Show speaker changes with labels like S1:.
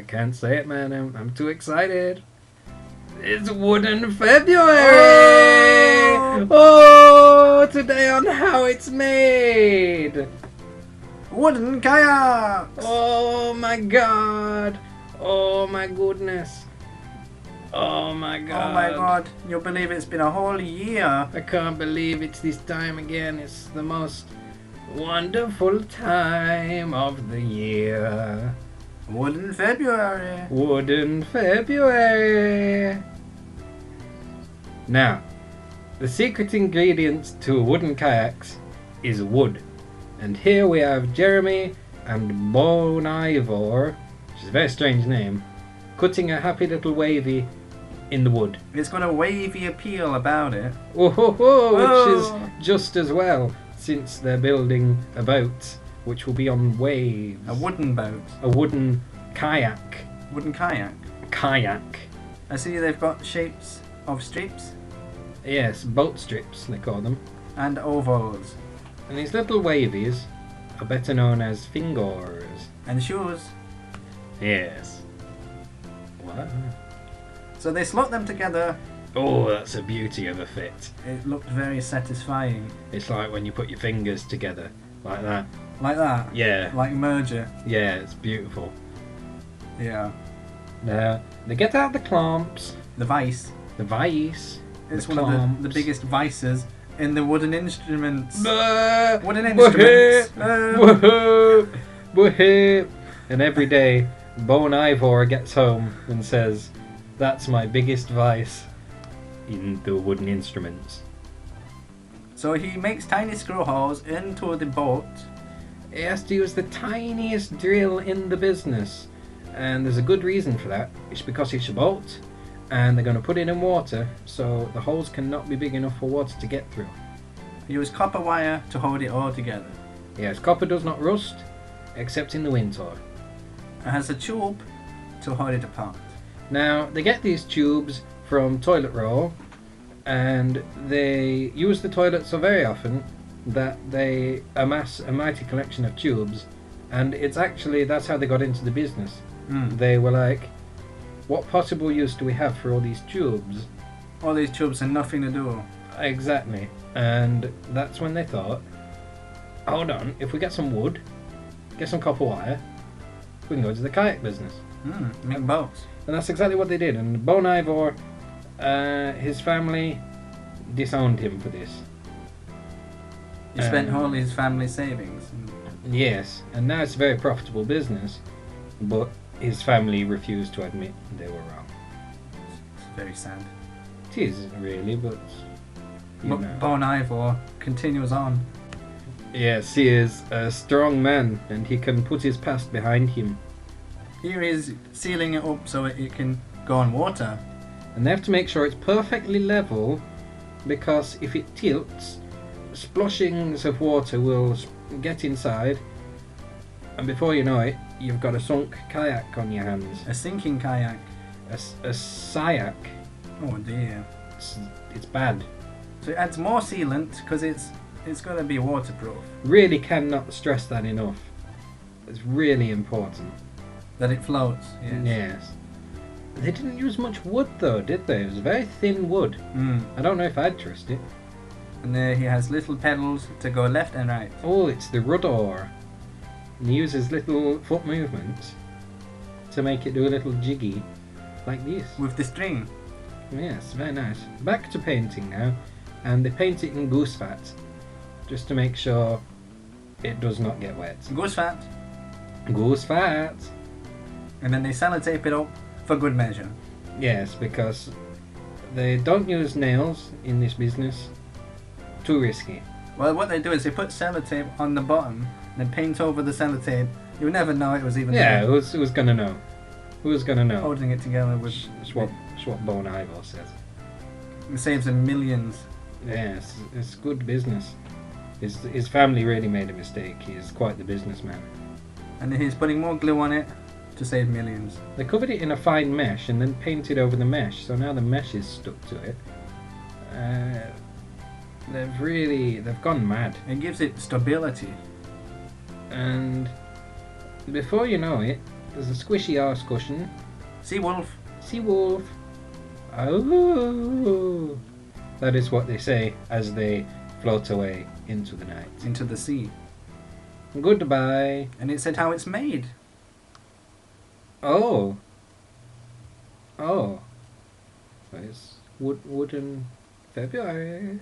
S1: can't say it, man. I'm too excited. It's Wooden February! Oh, today on How It's Made!
S2: Wooden kayaks!
S1: Oh my god! Oh my goodness! Oh my god!
S2: Oh my god, you'll believe it's been a whole year.
S1: I can't believe it's this time again. It's the most wonderful time of the year.
S2: Wooden February.
S1: Wooden February. Now, the secret ingredient to wooden kayaks is wood. And here we have Jeremy and Bon Ivor, which is a very strange name, cutting a happy little wavy in the wood.
S2: It's got a wavy appeal about it.
S1: Whoa, which is just as well, since they're building a boat which will be on waves.
S2: A wooden boat.
S1: A wooden kayak.
S2: Wooden kayak.
S1: Kayak.
S2: I see they've got shapes of strips.
S1: Yes, boat strips they call them.
S2: And ovals.
S1: And these little wavies are better known as fingers.
S2: And shoes.
S1: Yes. What?
S2: So they slot them together.
S1: Oh, that's a beauty of a fit.
S2: It looked very satisfying.
S1: It's like when you put your fingers together, like that.
S2: Like that?
S1: Yeah.
S2: Like merger.
S1: Yeah, it's beautiful.
S2: Yeah.
S1: Now, they get out the clamps.
S2: The vice.
S1: The vice.
S2: It's
S1: the
S2: one
S1: clamps.
S2: of the biggest vices in the wooden instruments. Wooden
S1: Woohoo!
S2: instruments.
S1: Woohoo! And every day, Bon Ivor gets home and says, "That's my biggest vice in the wooden instruments."
S2: So he makes tiny screw holes into the boat.
S1: He has to use the tiniest drill in the business. And there's a good reason for that. It's because it's a boat, and they're going to put it in water, so the holes cannot be big enough for water to get through.
S2: He used copper wire to hold it all together.
S1: Yes, copper does not rust, except in the winter.
S2: It has a tube to hold it apart.
S1: Now, they get these tubes from toilet roll, and they use the toilet so very often that they amass a mighty collection of tubes, and it's actually, that's how they got into the business. They were like, what possible use do we have for all these tubes?
S2: All these tubes and nothing to do.
S1: Exactly. And that's when they thought, hold on, if we get some wood, get some copper wire, we can go into the kayak business.
S2: Make boats.
S1: And that's exactly what they did. And Bon Ivor, his family disowned him for this.
S2: He spent all his family savings.
S1: Yes, and now it's a very profitable business, but his family refused to admit they were wrong.
S2: It's very sad.
S1: It is really, but you
S2: But
S1: know.
S2: Bon Ivor continues on.
S1: Yes, he is a strong man, and he can put his past behind him.
S2: Here he is sealing it up so it can go on water.
S1: And they have to make sure it's perfectly level, because if it tilts, sploshings of water will get inside, and before you know it, you've got a sunk kayak on your hands.
S2: A sinking kayak.
S1: A sayak.
S2: Oh dear.
S1: It's bad.
S2: So it adds more sealant because it's got to be waterproof.
S1: Really cannot stress that enough. It's really important.
S2: That it floats. Yes.
S1: Yes. They didn't use much wood though, did they? It was very thin wood. I don't know if I'd trust it.
S2: And there he has little pedals to go left and right.
S1: Oh, it's the rudder. And he uses little foot movements to make it do a little jiggy, like this.
S2: With the string.
S1: Yes, very nice. Back to painting now, and they paint it in goose fat, just to make sure it does not get wet.
S2: Goose fat.
S1: Goose fat!
S2: And then they sellotape it up for good measure.
S1: Yes, because they don't use nails in this business. Too risky.
S2: Well, what they do is they put sellotape on the bottom, then paint over the sellotape. You'll never know it was even
S1: Yeah,
S2: there.
S1: who's gonna know? Who's gonna know?
S2: Holding it together with...
S1: That's what Bon Ivor says.
S2: It saves them millions.
S1: Yes, it's good business. His family really made a mistake. He is quite the businessman.
S2: And then he's putting more glue on it to save millions.
S1: They covered it in a fine mesh and then painted over the mesh, so now the mesh is stuck to it. They've gone mad.
S2: It gives it stability.
S1: And before you know it, There's a squishy arse cushion.
S2: Sea wolf.
S1: Sea wolf. Oh. That is what they say as they float away into the night.
S2: Into the sea.
S1: Goodbye.
S2: And it said how it's made.
S1: Oh. Oh. It's wooden February.